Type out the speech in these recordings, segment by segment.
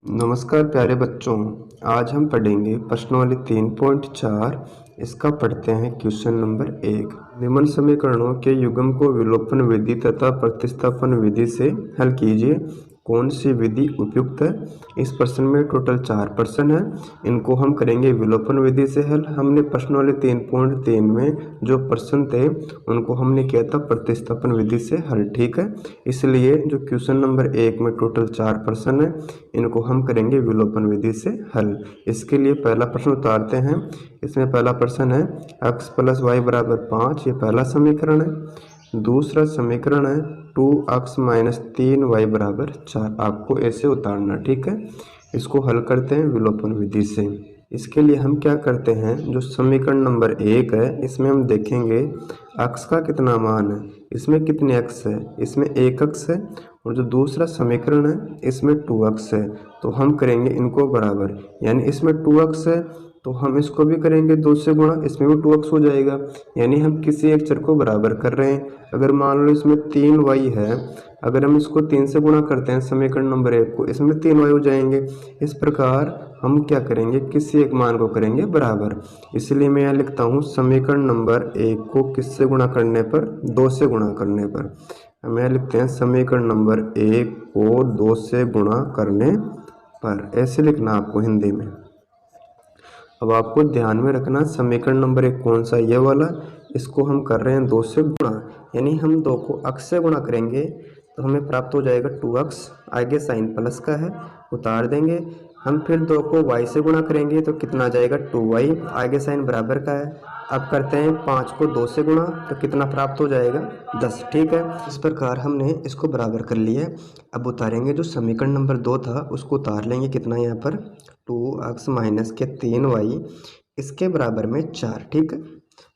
नमस्कार प्यारे बच्चों। आज हम पढ़ेंगे प्रश्नावली 3.4। इसका पढ़ते हैं क्वेश्चन नंबर 1। निम्न समीकरणों के युग्म को विलोपन विधि तथा प्रतिस्थापन विधि से हल कीजिए। कौन सी विधि उपयुक्त है? इस प्रश्न में टोटल 4 प्रश्न हैं। इनको हम करेंगे विलोपन विधि से हल। हमने प्रश्नावली 3.3 में जो प्रश्न थे उनको हमने किया था प्रतिस्थापन विधि से हल। ठीक है, इसलिए जो क्वेश्चन नंबर 1 में टोटल 4 प्रश्न है इनको हम करेंगे विलोपन विधि से हल। इसके लिए पहला प्रश्न उतारते हैं। इसमें पहला प्रश्न है x + y = 5। ये पहला समीकरण है। दूसरा समीकरण है 2x - 3y = 4। आपको ऐसे उतारना, ठीक है। इसको हल करते हैं विलोपन विधि से। इसके लिए हम क्या करते हैं, जो समीकरण नंबर 1 है इसमें हम देखेंगे x का कितना मान है, इसमें कितने x है, इसमें 1 x है। और जो दूसरा समीकरण है इसमें 2x है, तो हम करेंगे इनको बराबर। यानी इसमें 2x है तो हम इसको भी करेंगे 2 से गुणा, इसमें भी 2x हो जाएगा। यानी हम किसी एक चर को बराबर कर रहे हैं। अगर मान लो इसमें 3y है, अगर हम इसको 3 से गुणा करते हैं समीकरण नंबर 1 को, इसमें 3y हो जाएंगे। इस प्रकार हम क्या करेंगे, किसी एक मान को करेंगे बराबर। इसलिए मैं यहाँ लिखता हूँ समीकरण नंबर 1 को किससे गुणा करने पर, 2 से गुणा करने पर। हम यहाँ लिखते हैं समीकरण नंबर 1 को 2 से गुणा करने पर। ऐसे लिखना आपको हिंदी में। अब आपको ध्यान में रखना समीकरण नंबर 1 कौन सा, ये वाला। इसको हम कर रहे हैं 2 से गुणा, यानी हम 2 को x से गुणा करेंगे तो हमें प्राप्त हो जाएगा 2x। आगे साइन प्लस का है, उतार देंगे। हम फिर 2 को y से गुणा करेंगे तो कितना आ जाएगा 2y। आगे साइन बराबर का है। अब करते हैं 5 को 2 से गुणा तो कितना प्राप्त हो जाएगा 10। ठीक है, इस प्रकार हमने इसको बराबर कर लिया। अब उतारेंगे जो समीकरण नंबर 2 था उसको उतार लेंगे। कितना यहाँ पर 2x - 3y इसके बराबर में 4। ठीक है,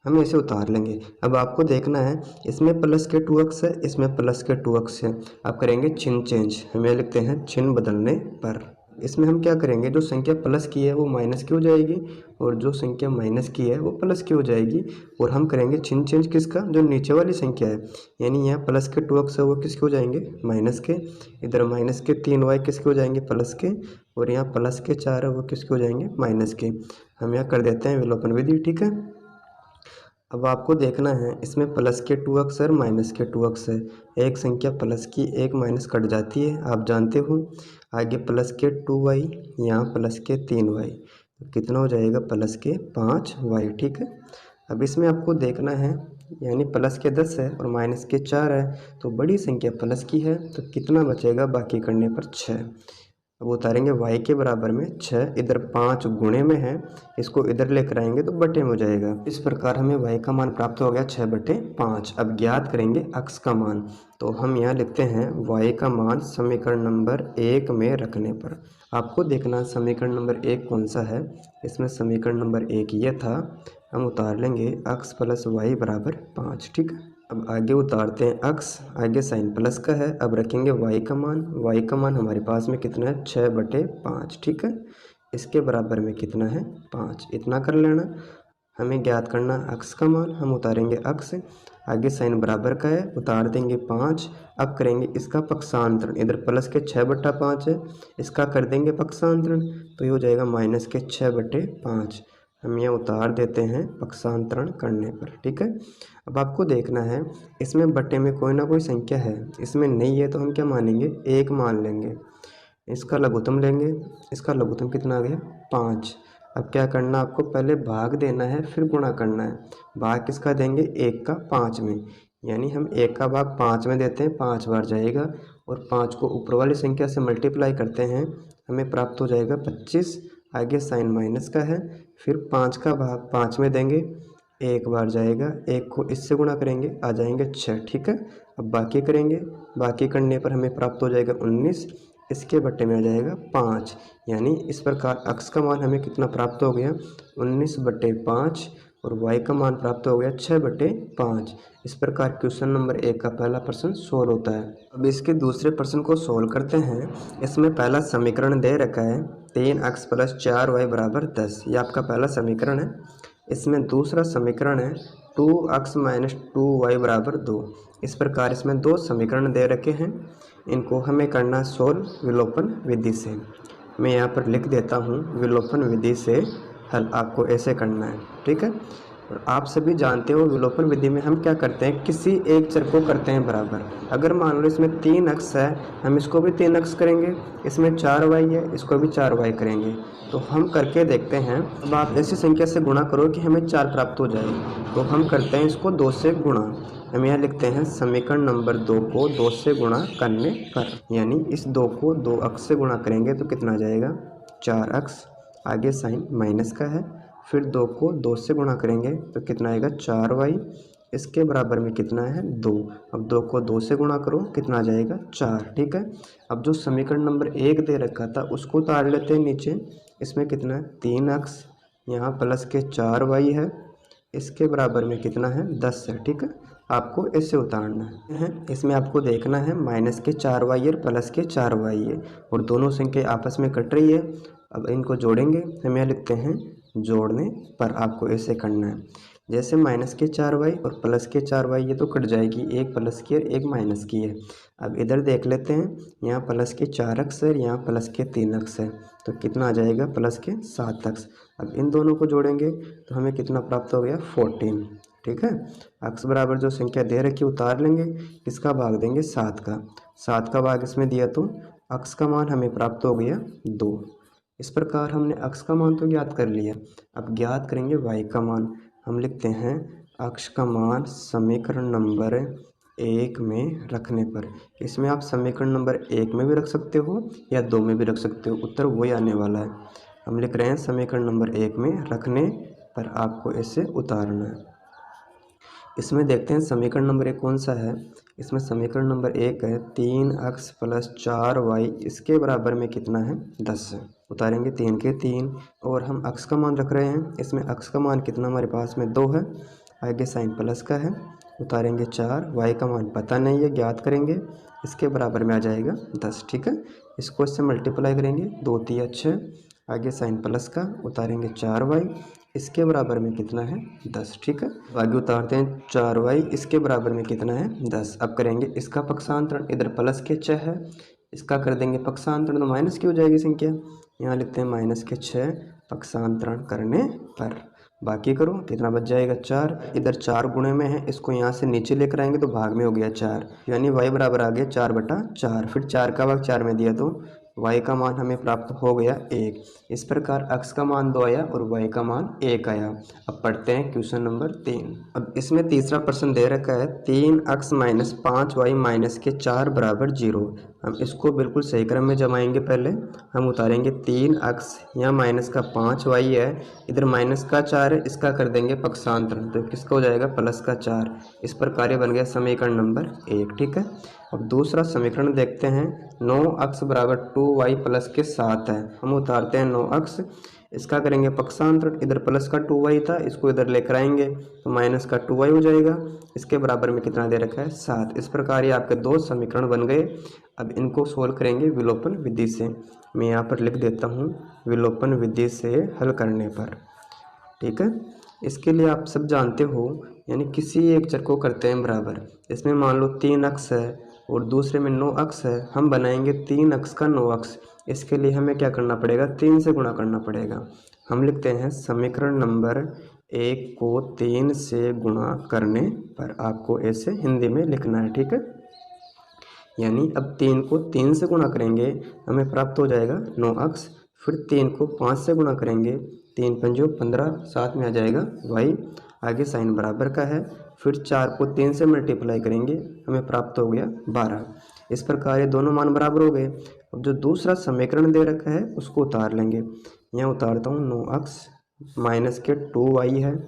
हम इसे उतार लेंगे। अब आपको देखना है इसमें प्लस के 2x है, इसमें प्लस के 2x है। अब करेंगे चिन्ह चेंज, हमें लिखते हैं चिन्ह बदलने पर। इसमें हम क्या करेंगे, जो संख्या प्लस की है वो माइनस की हो जाएगी और जो संख्या माइनस की है वो प्लस की हो जाएगी। और हम करेंगे चिन्ह चेंज किसका, जो नीचे वाली संख्या है। यानी यहाँ प्लस के 2x है वो किसके हो जाएंगे, माइनस के। इधर माइनस के 3y किसके हो जाएंगे, प्लस के। और यहाँ प्लस के 4 है वो किसके हो जाएंगे, माइनस के। हम यहाँ कर देते हैं विलोपन विधि। ठीक है, अब आपको देखना है इसमें प्लस के 2x और माइनस के 2x है। एक संख्या प्लस की एक माइनस कट जाती है, आप जानते हो। आगे प्लस के 2y, यहाँ प्लस के 3y, तो कितना हो जाएगा प्लस के 5y। ठीक है, अब इसमें आपको देखना है यानी प्लस के 10 है और माइनस के 4 है, तो बड़ी संख्या प्लस की है तो कितना बचेगा, बाकी करने पर 6। अब उतारेंगे y के बराबर में 6। इधर 5 गुणे में है, इसको इधर लेकर आएंगे तो बटे में हो जाएगा। इस प्रकार हमें y का मान प्राप्त हो गया 6/5। अब ज्ञात करेंगे x का मान, तो हम यहाँ लिखते हैं y का मान समीकरण नंबर 1 में रखने पर। आपको देखना समीकरण नंबर 1 कौन सा है। इसमें समीकरण नंबर 1 ये था। हम उतार लेंगे x + y = 5। ठीक है, अब आगे उतारते हैं x, आगे साइन प्लस का है। अब रखेंगे y का मान हमारे पास में कितना है 6/5। ठीक है, इसके बराबर में कितना है 5। इतना कर लेना। हमें ज्ञात करना x का मान, हम उतारेंगे x, आगे साइन बराबर का है, उतार देंगे 5। अब करेंगे इसका पक्षांतरण। इधर प्लस के 6/5 है, इसका कर देंगे पक्षांतरण तो ये हो जाएगा माइनस के 6/5। हम यहाँ उतार देते हैं पक्षांतरण करने पर। ठीक है, अब आपको देखना है इसमें बटे में कोई ना कोई संख्या है, इसमें नहीं है तो हम क्या मानेंगे, 1 मान लेंगे। इसका लघुत्तम लेंगे, इसका लघुत्तम कितना आ गया 5। अब क्या करना, आपको पहले भाग देना है फिर गुणा करना है। भाग किसका देंगे, 1 का 5 में। यानी हम 1 का भाग 5 में देते हैं, 5 बार जाएगा। और 5 को ऊपर वाली संख्या से मल्टीप्लाई करते हैं, हमें प्राप्त हो जाएगा 25। आगे साइन माइनस का है, फिर 5 का भाग 5 में देंगे, 1 बार जाएगा। 1 को इससे गुणा करेंगे, आ जाएंगे 6। ठीक है, अब बाकी करेंगे, बाकी करने पर हमें प्राप्त हो जाएगा 19। इसके बट्टे में आ जाएगा 5। यानी इस प्रकार x का मान हमें कितना प्राप्त हो गया 19/5 और y का मान प्राप्त हो गया 6/5। इस प्रकार क्वेश्चन नंबर 1 का पहला प्रश्न सोल्व होता है। अब इसके दूसरे प्रश्न को सोल्व करते हैं। इसमें पहला समीकरण दे रखा है 3x + 4y = 10। ये आपका पहला समीकरण है। इसमें दूसरा समीकरण है 2x - 2y = 2। इस प्रकार इसमें 2 समीकरण दे रखे हैं, इनको हमें करना सोल्व विलोपन विधि से। मैं यहाँ पर लिख देता हूँ विलोपन विधि से हल। आपको ऐसे करना है, ठीक है। और आप सभी जानते हो विलोपन विधि में हम क्या करते हैं, किसी एक चर को करते हैं बराबर। अगर मान लो इसमें 3 अक्ष है, हम इसको भी 3 अक्ष करेंगे, इसमें 4y है, इसको भी 4y करेंगे। तो हम करके देखते हैं। अब आप ऐसी संख्या से गुणा करो कि हमें 4 प्राप्त हो जाए। तो हम करते हैं इसको 2 से गुणा। हम यहाँ लिखते हैं समीकरण नंबर 2 को 2 से गुणा करने पर, यानी इस 2 को 2 अक्ष से गुणा करेंगे तो कितना आ जाएगा, 4 अक्ष। आगे साइन माइनस का है, फिर 2 को 2 से गुणा करेंगे तो कितना आएगा, 4y। इसके बराबर में कितना है, 2। अब 2 को 2 से गुणा करो, कितना आ जाएगा, 4, ठीक है। अब जो समीकरण नंबर 1 दे रखा था उसको उतार लेते हैं नीचे। इसमें कितना है, 3 अक्ष, यहाँ प्लस के 4y है, इसके बराबर में कितना है, 10 है, ठीक है। आपको इससे उतारना है। इसमें आपको देखना है माइनस के 4y और प्लस के 4y है, और दोनों संख्या आपस में कट रही है। अब इनको जोड़ेंगे, हम यहाँ लिखते हैं जोड़ने पर। आपको ऐसे करना है, जैसे माइनस के 4y और प्लस के 4y ये तो कट जाएगी, एक प्लस की और एक माइनस की है। अब इधर देख लेते हैं, यहाँ प्लस के 4 अक्ष है, यहाँ प्लस के 3 अक्ष है, तो कितना आ जाएगा, प्लस के 7 अक्ष। अब इन दोनों को जोड़ेंगे तो हमें कितना प्राप्त हो गया, 14, ठीक है। अक्ष बराबर जो संख्या दे रखी उतार लेंगे, किसका भाग देंगे, 7 का। 7 का भाग इसमें दिया तो अक्ष का मान हमें प्राप्त हो गया 2। इस प्रकार हमने अक्ष का मान तो ज्ञात कर लिया। अब ज्ञात करेंगे y का मान। हम लिखते हैं अक्ष का मान समीकरण नंबर 1 में रखने पर। इसमें आप समीकरण नंबर 1 में भी रख सकते हो या 2 में भी रख सकते हो, उत्तर वही आने वाला है। हम लिख रहे हैं समीकरण नंबर 1 में रखने पर, आपको इसे उतारना है। इसमें देखते हैं समीकरण नंबर 1 कौन सा है। इसमें समीकरण नंबर 1 है 3 अक्ष प्लस 4y, इसके बराबर में कितना है, 10 है। उतारेंगे 3 के 3, और हम अक्ष का मान रख रहे हैं। इसमें अक्ष का मान कितना हमारे पास में 2 है, आगे साइन प्लस का है, उतारेंगे 4। y का मान पता नहीं है, ज्ञात करेंगे, इसके बराबर में आ जाएगा 10, ठीक है। इसको इससे मल्टीप्लाई करेंगे, 2 3 6, आगे साइन प्लस का, उतारेंगे 4y, इसके बराबर में कितना है, 10, ठीक है। आगे उतारते हैं 4y, इसके बराबर में कितना है, 10। अब करेंगे इसका पक्षांतरण, इधर प्लस के 6 है, इसका कर देंगे पक्षांतरण तो माइनस की हो जाएगी संख्या। यहाँ लिखते हैं माइनस के 6 पक्षांतरण करने पर। बाकी करो, कितना बच जाएगा, 4। इधर 4 गुणे में है, इसको यहाँ से नीचे लेकर आएंगे तो भाग में हो गया 4, यानी y बराबर आ गया 4/4। फिर 4 का भाग 4 में दिया तो y का मान हमें प्राप्त हो गया 1। इस प्रकार अक्ष का मान 2 आया और y का मान 1 आया। अब पढ़ते हैं क्वेश्चन नंबर 3। अब इसमें तीसरा प्रश्न दे रखा है 3 अक्ष माइनस 5y माइनस के 4 बराबर 0। हम इसको बिल्कुल सही क्रम में जमाएंगे। पहले हम उतारेंगे 3 अक्ष, यहाँ माइनस का 5y है, इधर माइनस का 4 है, इसका कर देंगे पक्षांतरण तो किसका हो जाएगा, प्लस का 4। इस प्रकार ये बन गया समीकरण नंबर 1, ठीक है। अब दूसरा समीकरण देखते हैं, 9 अक्ष बराबर 2y प्लस के 7 है। हम उतारते हैं 9 अक्ष, इसका करेंगे पक्षांतरण, इधर प्लस का 2y था, इसको इधर लेकर आएंगे तो माइनस का 2y हो जाएगा, इसके बराबर में कितना दे रखा है, 7। इस प्रकार ये आपके 2 समीकरण बन गए। अब इनको सोल्व करेंगे विलोपन विधि से। मैं यहाँ पर लिख देता हूँ विलोपन विधि से हल करने पर, ठीक है। इसके लिए आप सब जानते हो, यानी किसी एक चर को करते हैं बराबर। इसमें मान लो 3 अक्ष है और दूसरे में 9 अक्ष है, हम बनाएंगे 3 अक्ष का 9 अक्ष। इसके लिए हमें क्या करना पड़ेगा, 3 से गुणा करना पड़ेगा। हम लिखते हैं समीकरण नंबर 1 को 3 से गुणा करने पर। आपको ऐसे हिंदी में लिखना है, ठीक है। यानी अब 3 को 3 से गुणा करेंगे, हमें प्राप्त हो जाएगा 9 अक्ष। फिर 3 को 5 से गुणा करेंगे, 3 पंजो 15, साथ में आ जाएगा y, आगे साइन बराबर का है। फिर 4 को 3 से मल्टीप्लाई करेंगे, हमें प्राप्त हो गया 12। इस प्रकार ये दोनों मान बराबर हो गए। अब जो दूसरा समीकरण दे रखा है उसको उतार लेंगे। यहाँ उतारता हूँ, 9 अक्ष माइनस के 2y है,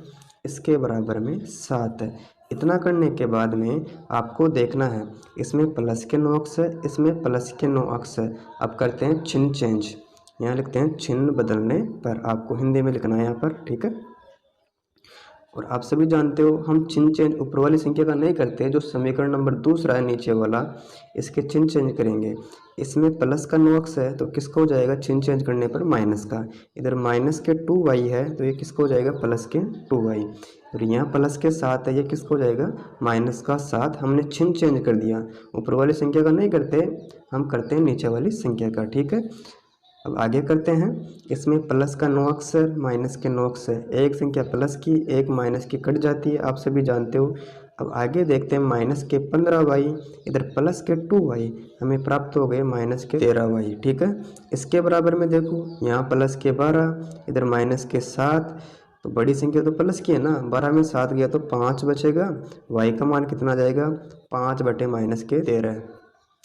इसके बराबर में 7 है। इतना करने के बाद में आपको देखना है, इसमें प्लस के 9 अक्ष है, इसमें प्लस के 9 अक्ष है। अब करते हैं चिन्ह चेंज। यहाँ लिखते हैं चिन्ह बदलने पर। आपको हिंदी में लिखना है यहाँ पर, ठीक है। और आप सभी जानते हो हम चिन्ह चेंज ऊपर वाली संख्या का नहीं करते, जो समीकरण नंबर दूसरा है नीचे वाला, इसके चिन्ह चेंज करेंगे। इसमें प्लस का 9 अक्ष है तो किसका हो जाएगा चिन्ह चेंज करने पर, माइनस का। इधर माइनस के 2y है तो ये किसका हो जाएगा, प्लस के 2y। और यहाँ प्लस के 7 है, ये किसका हो जाएगा, माइनस का 7। हमने चिन्ह चेंज कर दिया, ऊपर वाली संख्या का नहीं करते, हम करते हैं नीचे वाली संख्या का, ठीक है। अब आगे करते हैं। इसमें प्लस का 9 अक्षर, माइनस के 9 अक्षर, एक संख्या प्लस की एक माइनस की कट जाती है, आप सभी जानते हो। अब आगे देखते हैं माइनस के 15y, इधर प्लस के 2y, हमें प्राप्त हो गए माइनस के 13y। ठीक है, इसके बराबर में देखो यहाँ प्लस के 12, इधर माइनस के 7, तो बड़ी संख्या तो प्लस की है ना, 12 में 7 गया तो 5 बचेगा। y का मान कितना जाएगा, 5 बटे माइनस के 13।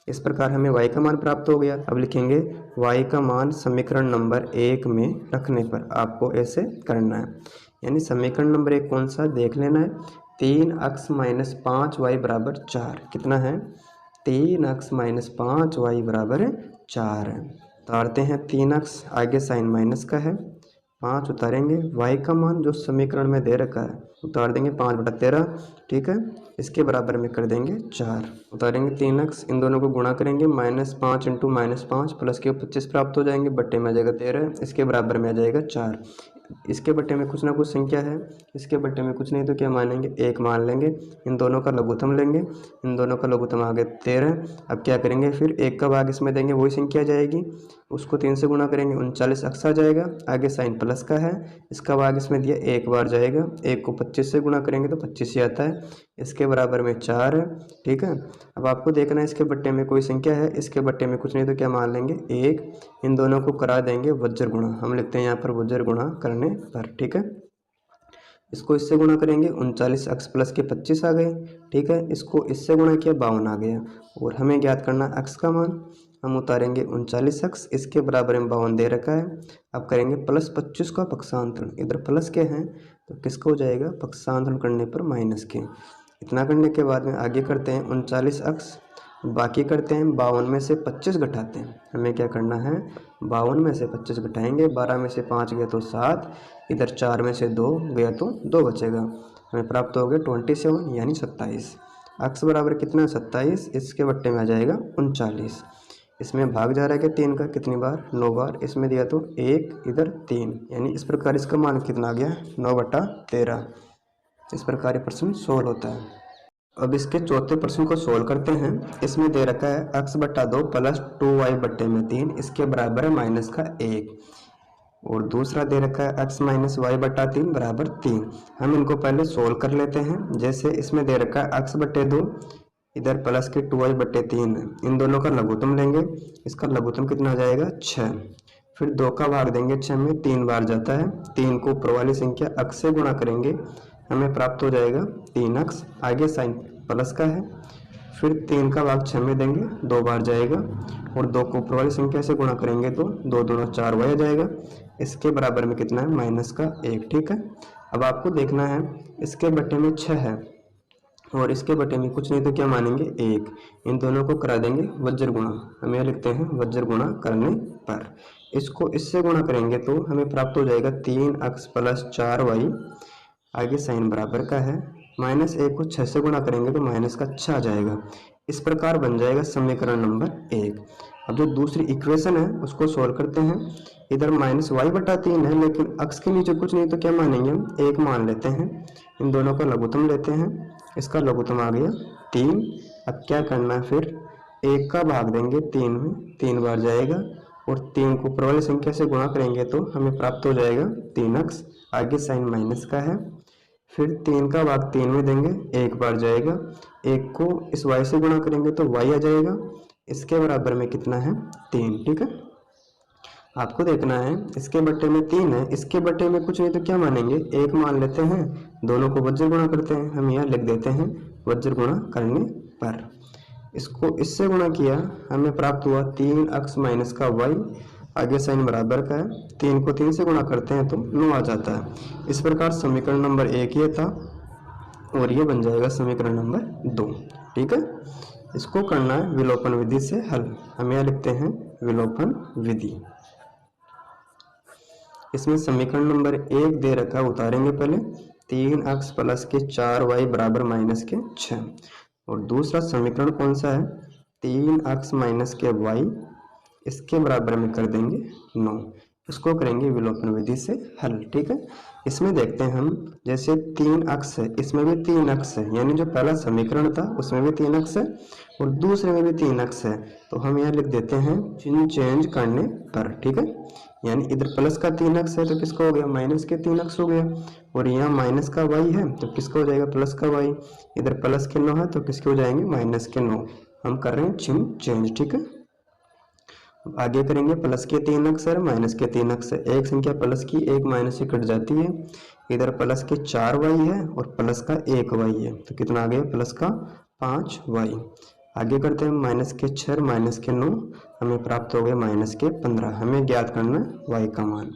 इस प्रकार हमें y का मान प्राप्त हो गया। अब लिखेंगे y का मान समीकरण नंबर 1 में रखने पर आपको ऐसे करना है, यानी समीकरण नंबर 1 कौन सा देख लेना है। 3x माइनस 5y बराबर 4, कितना है, 3x माइनस 5y बराबर 4 है। उतारते हैं 3x, आगे साइन माइनस का है, 5 उतारेंगे, y का मान जो समीकरण में दे रखा है उतार देंगे 5 बटा 13। ठीक है, इसके बराबर में कर देंगे 4, उतारेंगे 3x, इन दोनों को गुणा करेंगे, -5 इंटू -5 प्लस के 25 प्राप्त हो जाएंगे, बट्टे में आ जाएगा 13, इसके बराबर में आ जाएगा 4। इसके बट्टे में कुछ ना कुछ संख्या है, इसके बट्टे में कुछ नहीं तो क्या मानेंगे, 1 मान लेंगे, इन दोनों का लघुत्तम लेंगे, इन दोनों का लघुत्तम आ गया 13। अब क्या करेंगे, फिर 1 का भाग इसमें देंगे, वही संख्या आ जाएगी, उसको 3 से गुणा करेंगे, 39 अक्स आ जाएगा, आगे साइन प्लस का है, इसका भाग इसमें दिया 1 बार जाएगा, 1 को 25 से गुणा करेंगे तो 25 ही आता है, इसके बराबर में 4 है। ठीक है, अब आपको देखना है इसके बट्टे में कोई संख्या है, इसके बट्टे में कुछ नहीं तो क्या मान लेंगे 1, इन दोनों को करा देंगे वज्र गुणा, हम लिखते हैं यहाँ पर वज्र गुणा करने पर। ठीक है, इसको इससे गुणा करेंगे, 39 अक्स प्लस के 25 आ गए। ठीक है, इसको इससे गुणा किया 52 आ गया, और हमें ज्ञात करना अक्स का मान, हम उतारेंगे 39 अक्स, इसके बराबर में 52 दे रखा है। अब करेंगे प्लस 25 का पक्षांतरण, इधर प्लस के हैं तो किसका हो जाएगा, पक्षांतरण करने पर माइनस के। इतना करने के बाद में आगे करते हैं 39 अक्स, बाकी करते हैं 52 में से 25 घटाते हैं, हमें क्या करना है, 52 में से 25 घटाएंगे, 12 में से 5 गया तो 7, इधर 4 में से 2 गया तो 2 बचेगा, हमें प्राप्त हो गया 27 यानी 27। अक्स बराबर कितना है 27, इसके बट्टे में आ जाएगा 39, इसमें भाग जा रहा है कि 3 का, कितनी बार 9 बार, इसमें दिया तो 1, इधर 3, यानी इस प्रकार इसका मान कितना आ गया 9 बटा 13। इस प्रकार ये प्रश्न सोल्व होता है। अब इसके चौथे प्रश्न को सोल्व करते हैं। इसमें दे रखा है x बटा 2 प्लस 2y बट्टे में 3, इसके बराबर है माइनस का 1, और दूसरा दे रखा है x माइनस वाई बटा 3 बराबर 3। हम इनको पहले सोल्व कर लेते हैं। जैसे इसमें दे रखा है x बटे 2, इधर प्लस के 2y बटे 3 है, इन दोनों का लघुत्तम लेंगे, इसका लघुत्तम कितना आ जाएगा 6, फिर 2 का भाग देंगे, 6 में 3 बार जाता है, 3 को ऊपर वाली संख्या x से गुणा करेंगे, हमें प्राप्त हो जाएगा 3x, आगे साइन प्लस का है, फिर 3 का भाग 6 में देंगे, 2 बार जाएगा, और 2 को ऊपर वाली संख्या से गुणा करेंगे तो 2 दूना 4 आ जाएगा, इसके बराबर में कितना है माइनस का 1। ठीक है, अब आपको देखना है इसके बटे में 6 है और इसके बटे में कुछ नहीं तो क्या मानेंगे 1, इन दोनों को करा देंगे वज्र गुणा, हम यह लिखते हैं वज्र गुणा करने पर। इसको इससे गुणा करेंगे तो हमें प्राप्त हो जाएगा 3x प्लस 4y, आगे साइन बराबर का है, -1 को 6 से गुणा करेंगे तो माइनस का 6 आ जाएगा। इस प्रकार बन जाएगा समीकरण नंबर 1। अब जो दूसरी इक्वेशन है उसको सोल्व करते हैं। इधर -y बटा 3 है, लेकिन अक्स के नीचे कुछ नहीं तो क्या मानेंगे हम 1 मान लेते हैं, इन दोनों का लघुत्तम लेते हैं, इसका लघुत्तम आ गया 3। अब क्या करना है, फिर 1 का भाग देंगे 3 में, 3 बार जाएगा, और 3 को ऊपर वाली संख्या से गुणा करेंगे तो हमें प्राप्त हो जाएगा 3x, आगे साइन माइनस का है, फिर 3 का भाग 3 में देंगे, 1 बार जाएगा, 1 को इस y से गुणा करेंगे तो y आ जाएगा, इसके बराबर में कितना है 3। ठीक है, आपको देखना है इसके बट्टे में 3 है, इसके बट्टे में कुछ नहीं तो क्या मानेंगे 1 मान लेते हैं, दोनों को वज्र गुणा करते हैं, हम यहाँ लिख देते हैं वज्र गुणा करने पर। इसको इससे गुणा किया, हमें प्राप्त हुआ 3x माइनस का y, आगे साइन बराबर का है, 3 को 3 से गुणा करते हैं तो 9 आ जाता है। इस प्रकार समीकरण नंबर 1 ये था, और ये बन जाएगा समीकरण नंबर 2। ठीक है, इसको करना है विलोपन विधि से हल, हम यहाँ लिखते हैं विलोपन विधि। इसमें समीकरण नंबर 1 दे रखा, उतारेंगे पहले, 3x प्लस के 4y बराबर माइनस के 6, और दूसरा समीकरण कौन सा है 3x माइनस के y, इसके बराबर में कर देंगे 9। इसको करेंगे विलोपन विधि से हल। ठीक है, इसमें देखते हैं हम, जैसे 3 अक्ष है, इसमें भी 3 अक्ष है, यानी जो पहला समीकरण था उसमें भी 3 अक्ष है और दूसरे में भी 3 अक्ष है, तो हम यहाँ लिख देते हैं चिन्ह चेंज करने पर। ठीक है, यानी इधर प्लस का 3 अक्ष है तो किसका हो गया, माइनस के 3 अक्ष हो गया, और यहाँ माइनस का y है तो किसका हो जाएगा, प्लस का y। इधर प्लस के 9 है तो किसके हो जाएंगे, माइनस के 9। हम कर रहे हैं चिन्ह चेंज। ठीक है, आगे करेंगे, प्लस के 3 अक्ष है, माइनस के 3 अक्ष है, एक संख्या प्लस की एक माइनस से कट जाती है। इधर प्लस के 4y है और प्लस का 1y है, तो कितना आ गया, प्लस का 5y। आगे करते हैं, माइनस के 6 माइनस के 9, हमें प्राप्त हो गया माइनस के 15। हमें ज्ञात करना है y का मान।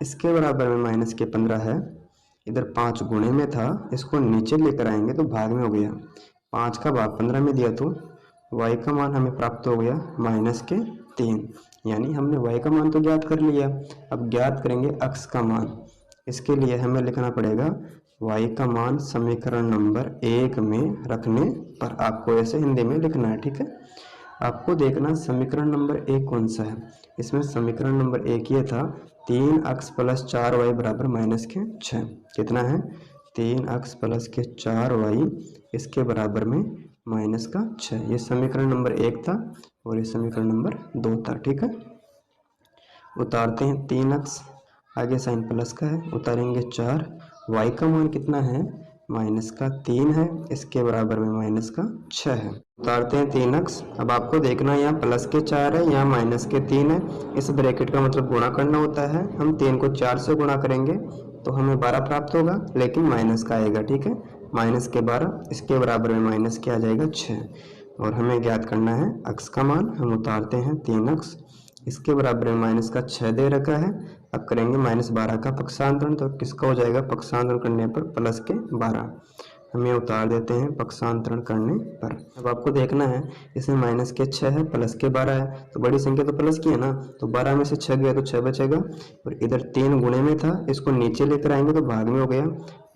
इसके बराबर में माइनस के 15 है, इधर 5 गुणे में था, इसको नीचे लेकर आएंगे तो भाग में हो गया, 5 का भाग 15 में दिया तो y का मान हमें प्राप्त हो गया माइनस के 3। यानी हमने y का मान तो ज्ञात कर लिया, अब ज्ञात करेंगे अक्ष का मान। इसके लिए हमें लिखना पड़ेगा y का मान समीकरण नंबर 1 में रखने पर। आपको ऐसे हिंदी में लिखना है। ठीक है, आपको देखना समीकरण नंबर 1 कौन सा है। इसमें समीकरण नंबर 1 ये था, 3 अक्ष प्लस 4y बराबर माइनस के 6। कितना है, 3 अक्ष प्लस के 4y, इसके बराबर में माइनस का 6। ये समीकरण नंबर 1 था और ये समीकरण नंबर 2 था। ठीक है, उतारते हैं 3 अक्ष, आगे साइन प्लस का है, उतारेंगे 4, y का मान कितना है, माइनस का 3 है, इसके बराबर में माइनस का 6 है। उतारते हैं 3 अक्ष। अब आपको देखना है, यहाँ प्लस के 4 है, यहाँ माइनस के 3 है, इस ब्रैकेट का मतलब गुणा करना होता है। हम 3 को 4 से गुणा करेंगे तो हमें 12 प्राप्त होगा, लेकिन माइनस का आएगा। ठीक है, माइनस के 12, इसके बराबर में माइनस के आ जाएगा 6, और हमें ज्ञात करना है अक्ष का मान। हम उतारते हैं 3 अक्ष, इसके बराबर में माइनस का 6 दे रखा है। अब करेंगे माइनस 12 का पक्षांतरण, तो किसका हो जाएगा, पक्षांतरण करने पर प्लस के 12। हम ये उतार देते हैं पक्षांतरण करने पर। अब आपको देखना है, इसमें माइनस के 6 है, प्लस के 12 है, तो बड़ी संख्या तो प्लस की है ना, तो 12 में से 6 गया तो 6 बचेगा, और इधर 3 गुणे में था, इसको नीचे लेकर आएंगे तो भाग में हो गया,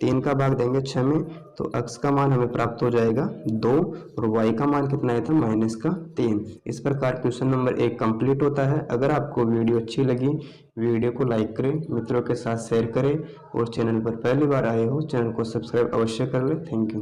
3 का भाग देंगे 6 में, तो अक्ष का मान हमें प्राप्त हो जाएगा 2, और y का मान कितना आया था, माइनस का 3। इस प्रकार क्वेश्चन नंबर 1 कंप्लीट होता है। अगर आपको वीडियो अच्छी लगी, वीडियो को लाइक करें, मित्रों के साथ शेयर करें, और चैनल पर पहली बार आए हो चैनल को सब्सक्राइब अवश्य कर लें। Thank you.